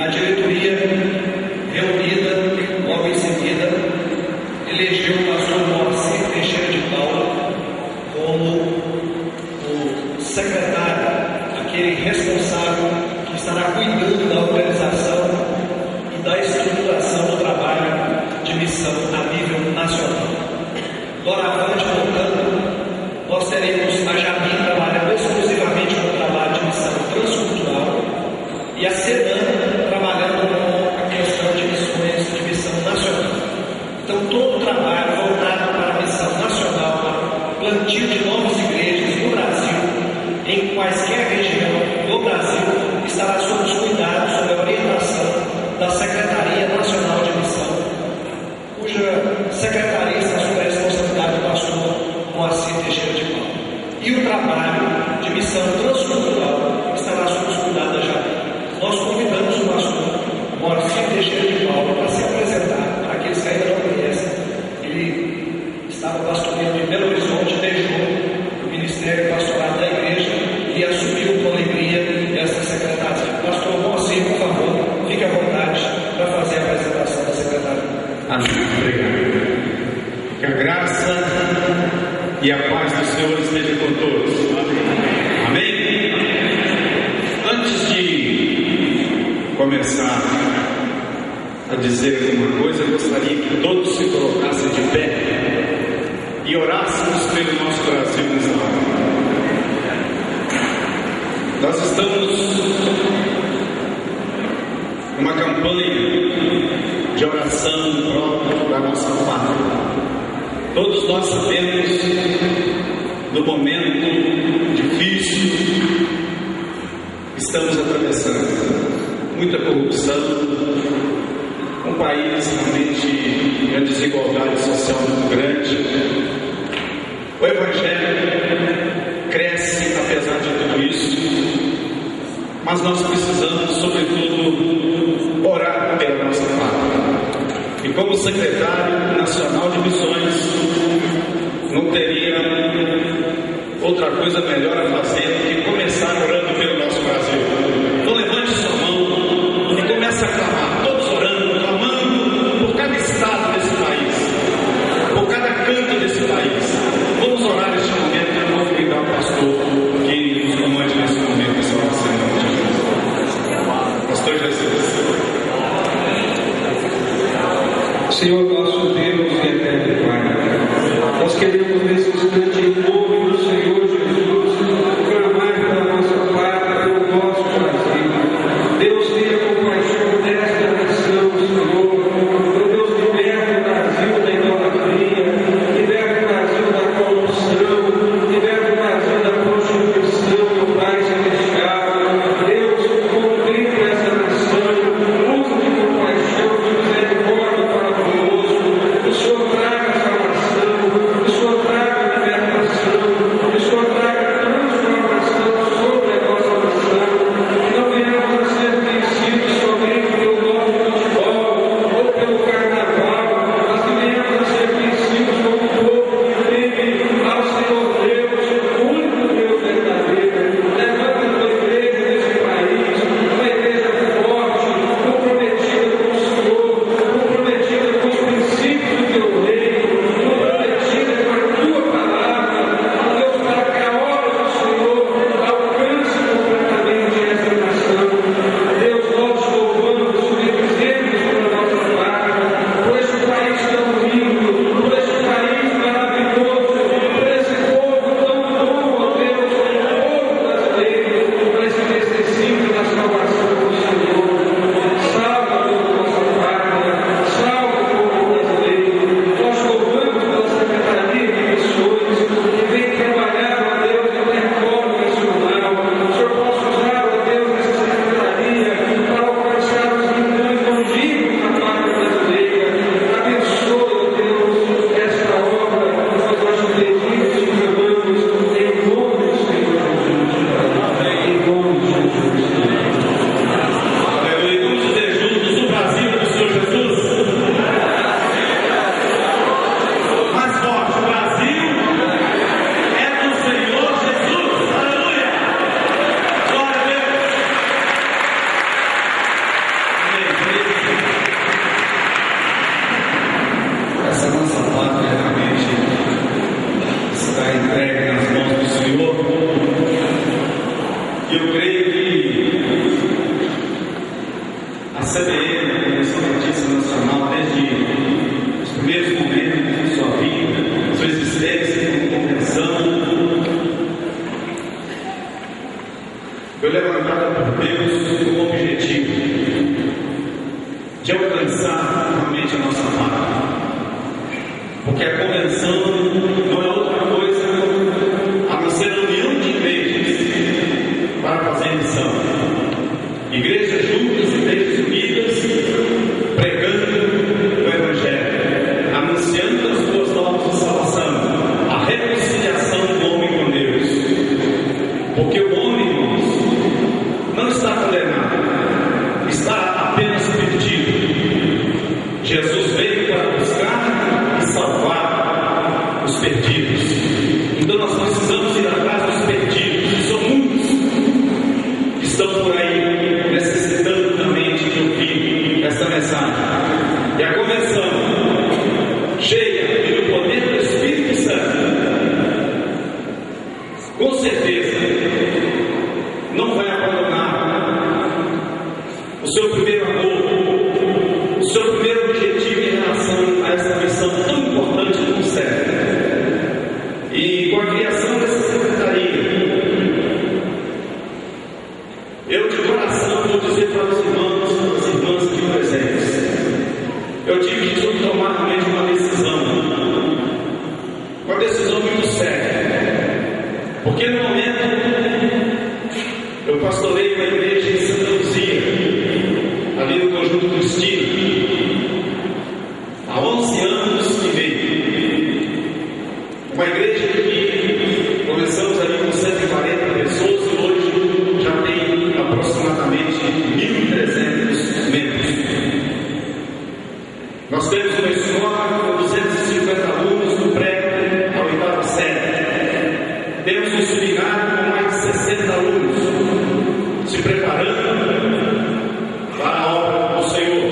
a diretoria reunida, logo em seguida, elegeu o pastor Moacir Teixeira de Paula como o secretário, aquele responsável que estará cuidando da organização e da estruturação do trabalho de missão a nível nacional. Doravante, voltando, nós teremos a Jamim trabalhando exclusivamente no trabalho de missão transcultural e a Senan trabalhando com a questão de missões de missão nacional. Então, todo o trabalho voltado para a missão nacional, plantio de novas igrejas no Brasil, em quaisquer região do Brasil, estará sob os cuidados, sob a orientação da Secretaria Nacional de Missão, cuja secretaria está sob a responsabilidade do pastor Moacir Teixeira de Paula. E o trabalho de missão transcultural estará sob os cuidados da Jamim. Nós convidamos o pastor Moacir Teixeira de Paula para se apresentar, para aqueles que ainda não conhecem. Ele estava pastoreando em Belo Horizonte, deixou o ministério pastoral da igreja e assumiu com alegria esta secretaria. Pastor Moacir, por favor, fique à vontade para fazer a apresentação da secretaria. Amém. Obrigado. Que a graça e a paz do Senhor esteja com todos. Amém? Antes de começar a dizer alguma coisa, eu gostaria que todos se colocassem de pé e orássemos pelo nosso Brasil nessa hora. Nós estamos numa campanha de oração em prol da nossa pátria. Todos nós sabemos do momento difícil que estamos atravessando. Muita corrupção, um país realmente de uma desigualdade social muito grande. O Evangelho cresce apesar de tudo isso, mas nós precisamos, sobretudo, orar pela nossa pátria. E como secretário nacional de missões, não teria outra coisa melhor a fazer do que começar orando pelo nosso Brasil. Então levante sua mão e comece a clamar, todos orando, clamando por cada estado desse país, por cada canto desse país. Vamos orar neste momento e eu vou convidar o pastor que nos comande nesse momento essa oração. Pastor Jesus. Senhor nosso Deus e eterno Pai, nós queremos nesse instante, em nome do Senhor Jesus, clamar pela nossa pátria, pelo nosso Brasil. Deus, tenha compaixão desta nação, Senhor. Meu Deus, liberta o Brasil da idolatria, liberta o Brasil da corrupção, liberta o Brasil da prostituição, meu Pai celestial. Deus, contempla essa nação, usa de compaixão, de misericórdia para conosco. começar realmente a nossa parte. Porque a convenção não é outra coisa a não ser a união de igrejas para fazer missão. Igrejas juntas, igrejas unidas, pregando o Evangelho, anunciando as boas novas de salvação, a reconciliação do homem com Deus. Porque o homem, irmãos, não está condenado, está apenas perdido. Jesus veio para buscar e salvar os perdidos. Então nós precisamos ir atrás dos perdidos, que são muitos, que estão por aí necessitando também de ouvir essa mensagem. E a convenção, cheia do poder do Espírito Santo, com certeza não vai abandonar o seu primeiro amor, o seu primeiro objetivo em relação a essa missão tão importante como serve. E com a criação dessa secretaria, eu de coração vou dizer para os irmãos e as irmãs aqui presentes, eu tive que tomar realmente uma decisão muito séria, porque no momento eu pastorei uma igreja em Santa Luzia, ali no Conjunto Cristino, há 11 anos e meio. Uma igreja que começamos ali com 140 pessoas e hoje já tem aproximadamente 1.300 membros. Nós temos uma escola com 250 alunos do pré à oitava série. Temos um seminário com mais de 60 alunos se preparando para a obra do Senhor.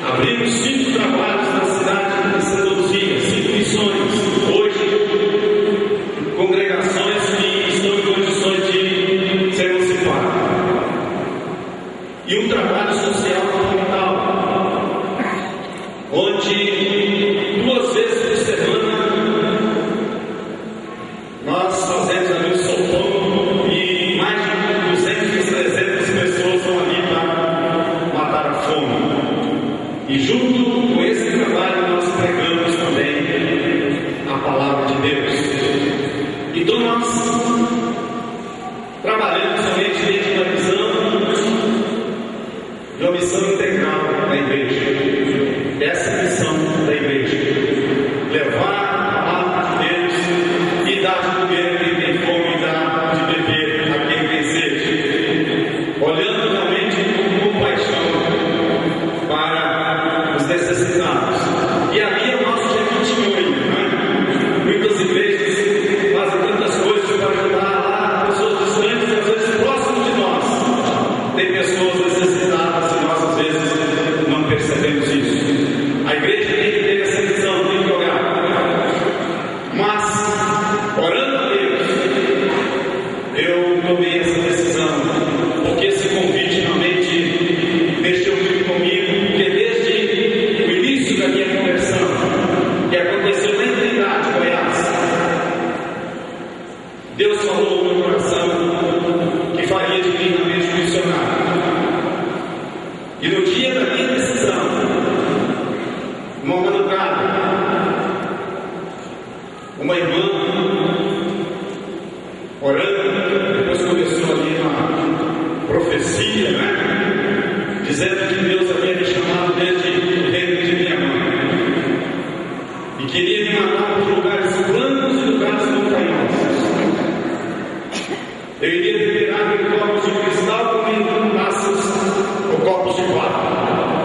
Abrimos 5 trabalhos na cidade de Santa Luzia, 5 missões. Hoje, congregações que estão em condições de se emancipar. E um trabalho social fundamental, onde 2 vezes por semana nós fazemos ali o sopão e mais de 200, 300 pessoas vão ali para matar a fome. E junto com esse trabalho nós pregamos também a palavra de Deus. Então nós trabalhamos somente dentro da visão de uma missão integral da igreja. Essa é a missão da igreja: levar a palavra de Deus e dar de comer a quem tem fome e dar de beber a quem tem sede, olhando realmente com compaixão para os necessitados. E ali é o nosso testemunho, né? Muitas igrejas fazem tantas coisas para ajudar lá pessoas distantes e às vezes próximas de nós. Tem pessoas necessitadas e nós às vezes não percebemos isso. A igreja tem que ter essa visão, tem que olhar. Mas, orando a Deus, eu tomei essa decisão, porque esse convite realmente mexeu muito comigo, porque desde o início da minha conversão, que aconteceu na Trindade, Goiás, Deus falou no meu coração que faria de mim realmente um missionário. E no dia da minha decisão, numa madrugada, uma irmã orando, depois começou ali uma profecia, né? Dizendo que Deus havia me chamado desde o reino de minha mãe e queria me mandar para lugares planos e lugares montanhosos. Eu iria beber água em copos de cristal como em taças ou copos de barro.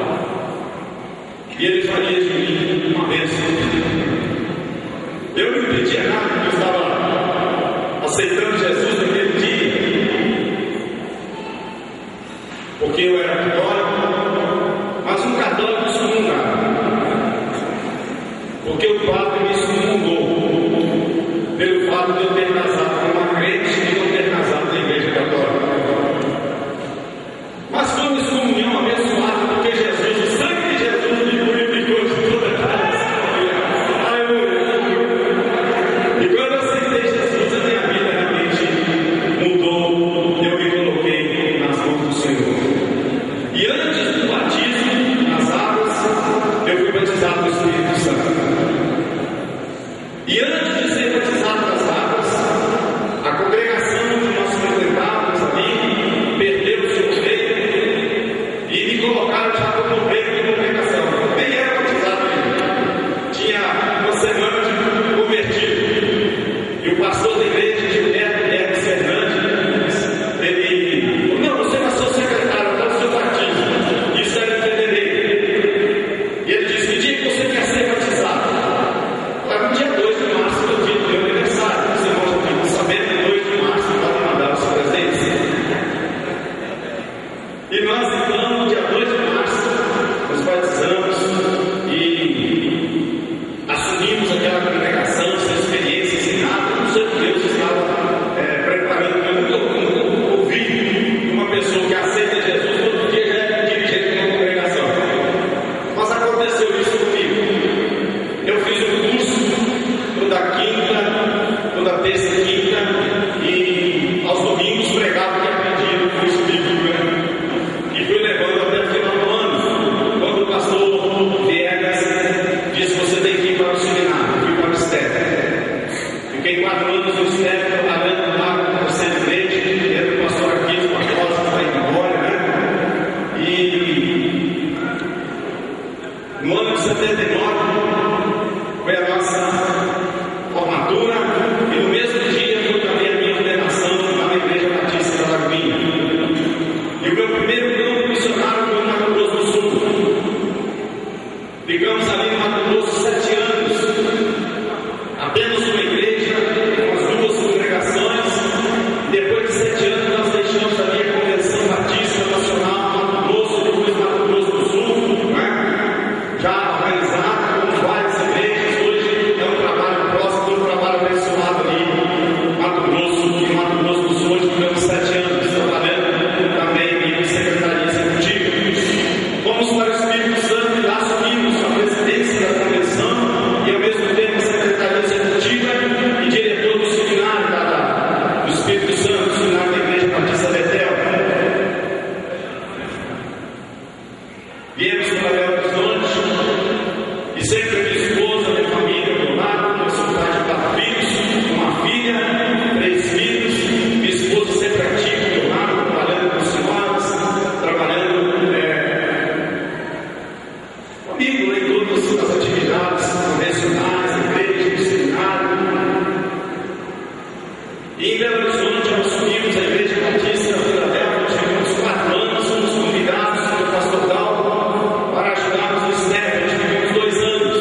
E em Belo Horizonte, nós subimos a Igreja Batista Filadélfia, tivemos 4 anos, fomos convidados pelo pastor Dalton para ajudarmos no STEP, tivemos 2 anos.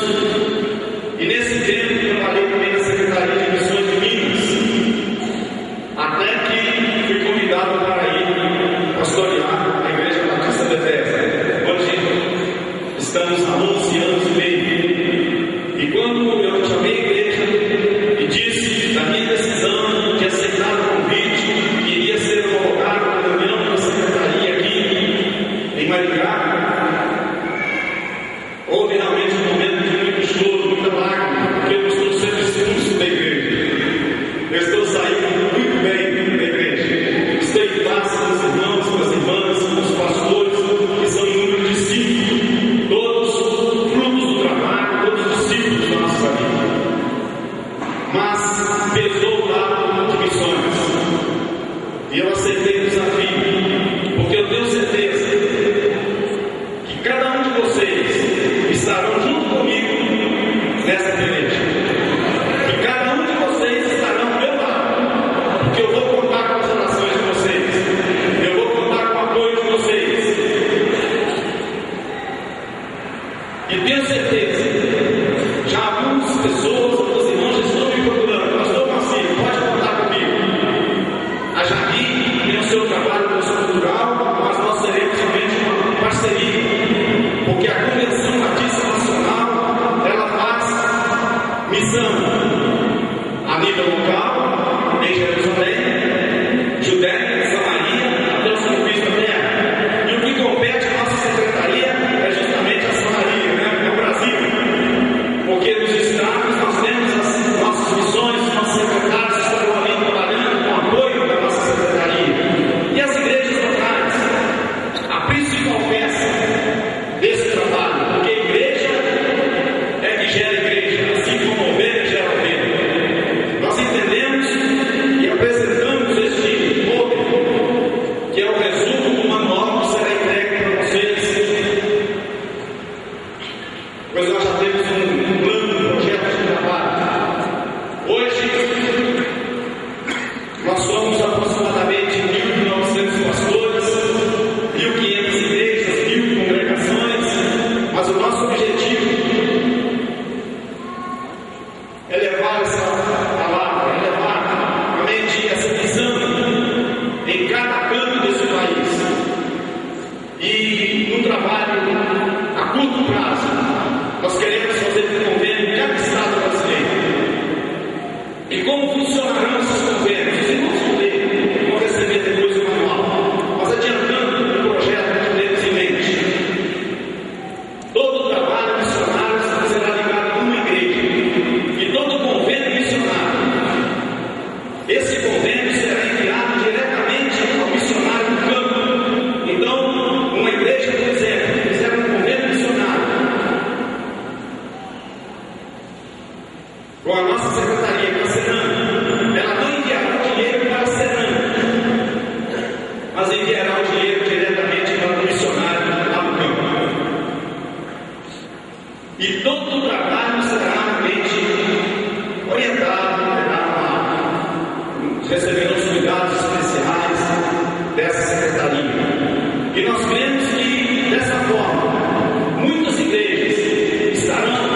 E nesse tempo, trabalhei também na Secretaria de Missões de Minas, até que fui convidado para ir pastorear a Igreja Batista Bethesda, onde estamos há 11 anos e meio. E quando eu chamei a igreja e disse da minha decisão de aceitar o convite, que iria ser homologado na reunião da secretaria aqui em Maringá, houve realmente um momento de muito choro, muita lágrima, porque eu estou sendo expulso da igreja. Eu estou saindo muito bem da igreja. Estou em paz com os irmãos, com as irmãs, com os pastores, que são em número de 5, todos frutos do trabalho, todos discípulos da nossa família. Mas pesou o lado de missões. E eu aceitei o desafio, porque eu tenho certeza que cada um de vocês estarão junto comigo nessa igreja. Que cada um de vocês estarão ao meu lado, porque eu vou contar com as orações de vocês, eu vou contar com o apoio de vocês. E tenho certeza, já algumas pessoas, alguns irmãos já estão me procurando. Pastor Marcinho, pode contar comigo. A Jari tem o seu trabalho cultural, mas nós teremos realmente uma parceria, porque a Convenção Batista Nacional, ela faz missão a nível local, em Jerusalém, Judéia, Samaria, até o São Cristo da Terra. E o que compete à nossa secretaria é justamente a Samaria, né? É o Brasil. Porque nos estados nós temos as nossas missões, os nossos secretários estarão ali trabalhando com o apoio da nossa secretaria. E as igrejas locais, a principal peça desse trabalho, porque a igreja é que gera igreja, assim como ovelha gera ovelha. Nós entendemos e apresentamos este modelo, que é o resumo do manual que será entregue para vocês, pois nós já temos um plano, um projeto de trabalho. Hoje, nós somos aproximadamente 1.900 pastores, 1.500 igrejas, 1.000 congregações, mas o nosso objetivo é levar essa palavra, é levar realmente essa visão em cada canto desse país. E num trabalho a curto prazo, nós queremos fazer um convênio em cada estado brasileiro. E como funcionarão esses convênios? Os irmãos vão receber depois o manual. Mas adiantando o projeto que temos em mente, todo o trabalho missionário será ligado a uma igreja. E todo convênio missionário, esse convênio será enviado diretamente ao missionário do campo. Então, uma igreja, por exemplo, fizer um convênio missionário com a nossa secretaria, com a Senan, ela não enviará o dinheiro para a Senan, mas enviará o dinheiro diretamente para o missionário lá no campo. E todo o trabalho será realmente orientado, receberão os cuidados especiais dessa secretaria. E nós cremos que, dessa forma, muitas igrejas estarão,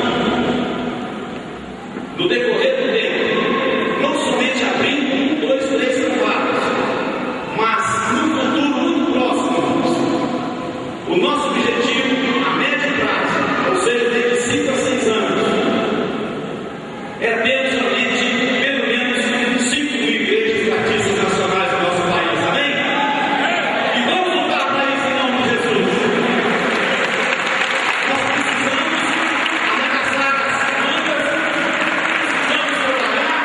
no decorrer do tempo, não somente abrindo 1, 2, 3 trabalhos, mas no futuro muito próximo. O nosso objetivo a médio prazo, ou seja, de 5 a 6 anos, é ter somente pelo menos 5.000 igrejas batistas nacionais do nosso país. Amém? E vamos lutar para isso em nome de Jesus. Nós precisamos arregaçar as mangas, precisamos trabalhar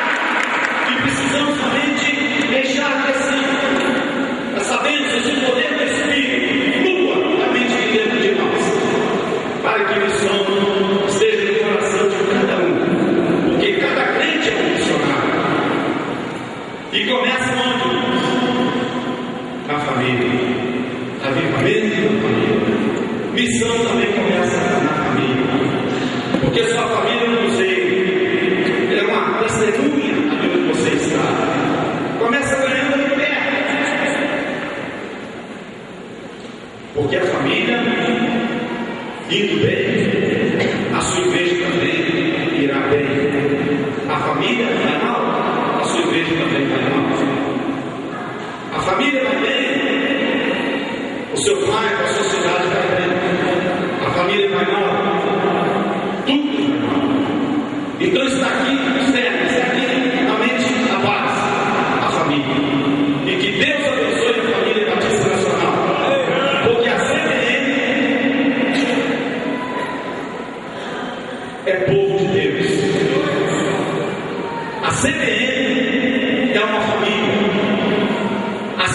e precisamos somente deixar que assim, essa bênção, esse poder do Espírito flua realmente dentro de nós, para que a missão esteja no coração de cada um, porque cada crente é um missionário. E começa onde? Na família. Avivamento na família. Missão também começa na família. Porque sua família é um museu, é uma testemunha onde você está.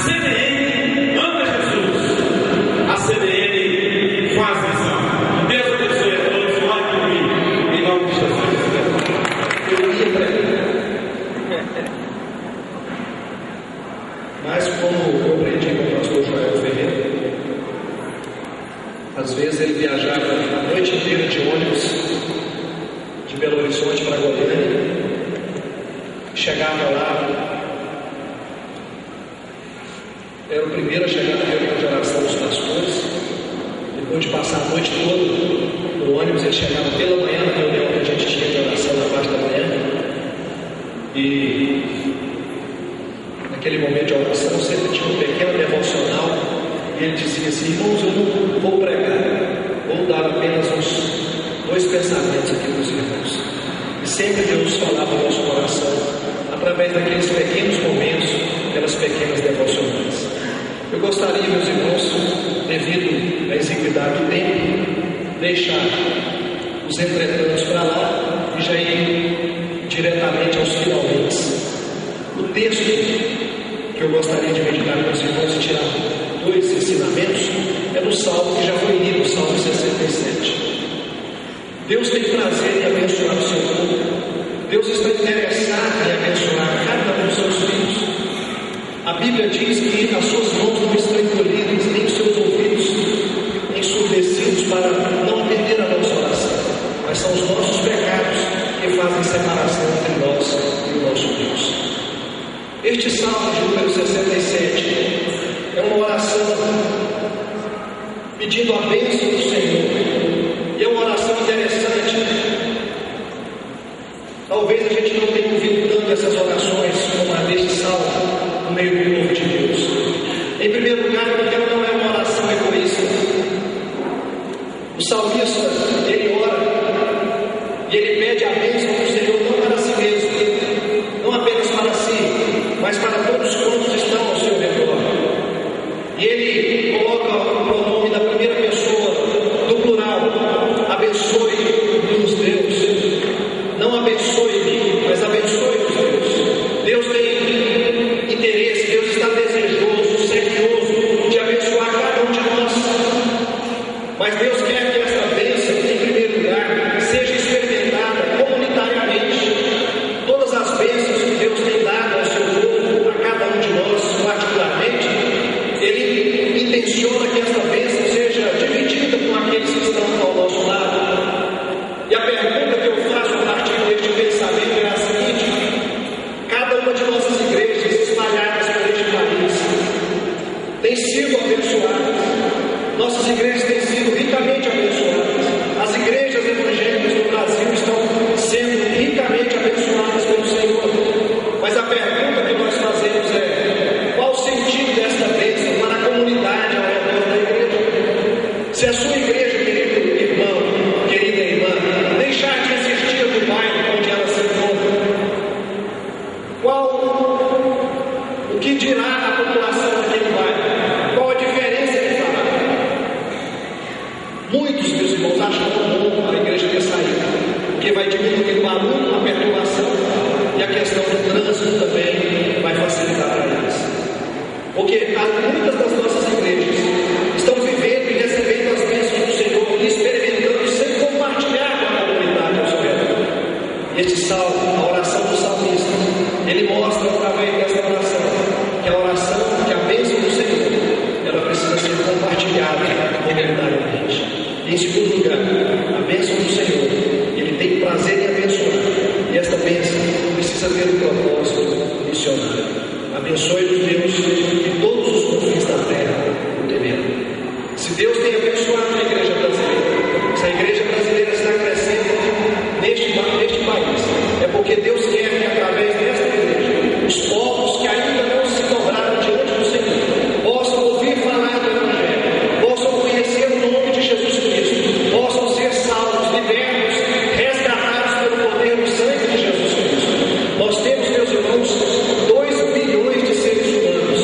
CBN ama Jesus. A CBN faz missão. Deus abençoe a todos. Ore por mim. Em nome de Jesus. Eu ia pregar. Mas como eu aprendi com o pastor Joel Ferreira, às vezes ele viajava a noite inteira de ônibus de Belo Horizonte para Goiânia, chegava lá, era o primeiro a chegar na reunião de oração dos pastores. Depois de passar a noite toda no ônibus, ele chegava pela manhã na reunião que a gente tinha de oração na parte da manhã, e naquele momento de oração sempre tinha um pequeno devocional, e ele dizia assim: irmãos, eu não vou pregar, vou dar apenas uns 2 pensamentos aqui para os irmãos. E sempre Deus falava no nosso coração através daqueles pequenos momentos, aquelas pequenas devocionais. Eu gostaria, meus irmãos, devido à exiguidade do tempo, deixar os entretantos para lá e já ir diretamente aos finalmente. O texto que eu gostaria de meditar com os irmãos e tirar 2 ensinamentos é no Salmo que já foi lido, o Salmo 67. Deus tem prazer em abençoar o seu povo. Deus está interessado em abençoar cada um dos seus filhos. A Bíblia diz que as suas mãos não estão encolhidas, nem os seus ouvidos ensurdecidos para não atender a nossa oração, mas são os nossos pecados que fazem separação entre nós e o nosso Deus. Este Salmo de número 67 é uma oração pedindo a bênção do Senhor, e é uma oração interessante. Talvez a gente não tenha ouvido tanto essas orações como a deste Salmo no meio do povo de Deus. Em primeiro lugar, porque ela não é uma oração egoísta. O salmista, ele ora e ele pede a bênção do Senhor não para si mesmo, não apenas para si, mas para todos quantos estão ao seu redor. E ele coloca o pronome da primeira pessoa do plural: abençoe os Deus. Não abençoe-me, mas abençoe-os Deus. Deus tem interesse, Deus está desejoso, sequioso de abençoar cada um de nós. Mas Deus quer que essa bênção, em primeiro lugar, seja experimentada comunitariamente. Todas as bênçãos que Deus tem dado ao seu povo, a cada um de nós particularmente, Ele intenciona que essa bênção seja dividida com aqueles que estão ao nosso lado. E a pergunta que eu faço a partir deste pensamento é a seguinte: cada uma de nossas igrejas espalhadas por este país tem sido abençoadas. Nossas igrejas têm sido ricamente abençoadas. As igrejas evangélicas do Brasil estão sendo ricamente abençoadas pelo Senhor. Mas a pergunta que nós fazemos é: qual o sentido desta bênção para a comunidade ao redor da igreja? Se a sua igreja, querido irmão, querida irmã, deixar de existir no bairro onde ela se encontra, o que dirá a população daquele bairro? Qual a diferença que fará? Muitos, meus irmãos, acham bom a igreja ter saído, porque vai diminuir o barulho, a perturbação, e a questão do trânsito também vai facilitar para eles. Porque muitas das nossas igrejas estão vivendo e recebendo as bênçãos do Senhor e experimentando sem compartilhar com a comunidade ao seu redor. Este salmo, a oração do salmista, ele mostra através desta oração que a oração, que a bênção do Senhor, ela precisa ser compartilhada comunitariamente. E em segundo lugar, a bênção do Senhor, ele tem prazer em abençoar, e esta bênção precisa ter um propósito missionário. Abençoe os Deus de todos os confins da terra o temerão. Se Deus tem abençoado a igreja brasileira, se a igreja brasileira está crescendo neste país, é porque Deus quer que através desta igreja, os povos que ainda não se dobraram diante do Senhor possam ouvir falar do Evangelho, possam conhecer o nome de Jesus Cristo, possam ser salvos, libertos, resgatados pelo poder do sangue de Jesus Cristo. Nós temos, meus irmãos, 2 bilhões de seres humanos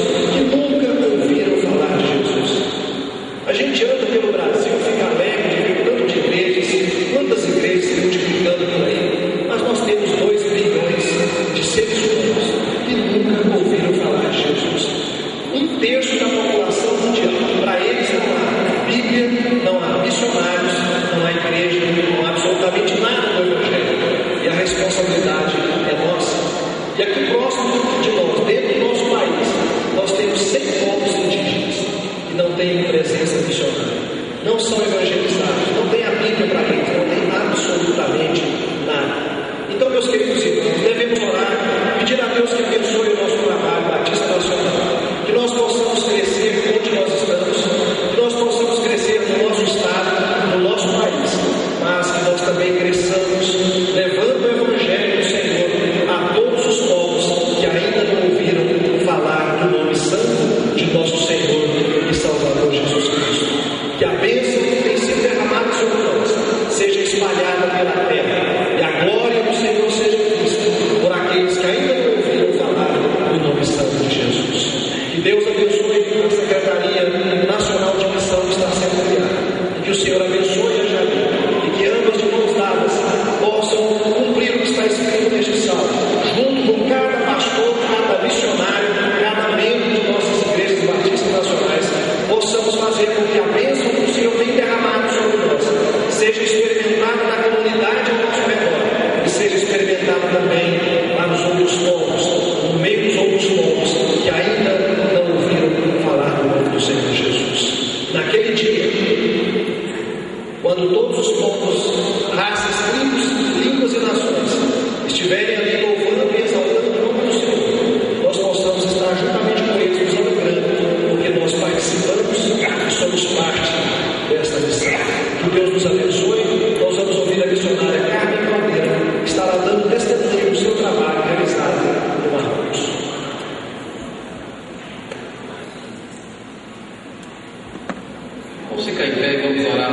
Vamos ficar em pé e vamos orar.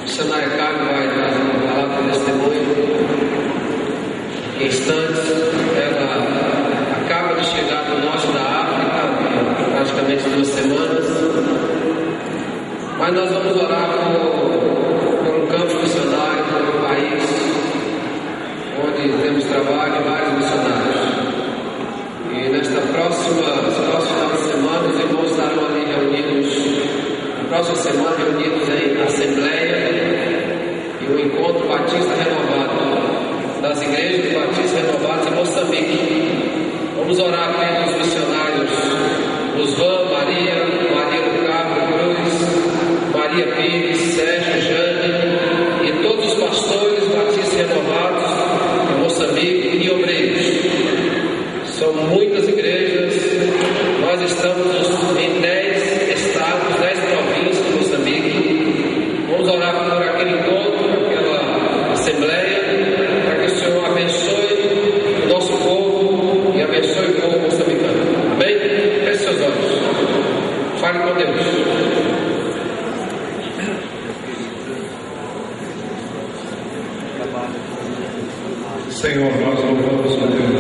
O Senai Carlos vai trazer uma palavra de testemunho. Em instantes, ela acaba de chegar do norte da África, praticamente 2 semanas. Mas nós vamos orar por um campo missionário, por um país onde temos trabalho e vários missionários. E nesta próximo final de semana, os irmãos estarão ali reunidos, na próxima semana reunidos em Assembleia e o Encontro Batista Renovado, das igrejas batistas renovadas em Moçambique. Vamos orar pelos missionários Osvan, Maria do Carmo Cruz, Maria Pires, Sérgio, Jane e todos os pastores batistas renovados em Moçambique e obreiros. São muitas igrejas. Nós estamos em 10 estados, 10 províncias de Moçambique. Vamos orar por aquele encontro, por aquela assembleia, para que o Senhor abençoe o nosso povo e abençoe o povo moçambicano. Amém? Feche seus olhos. Fale com Deus. Senhor, nós louvamos a Deus.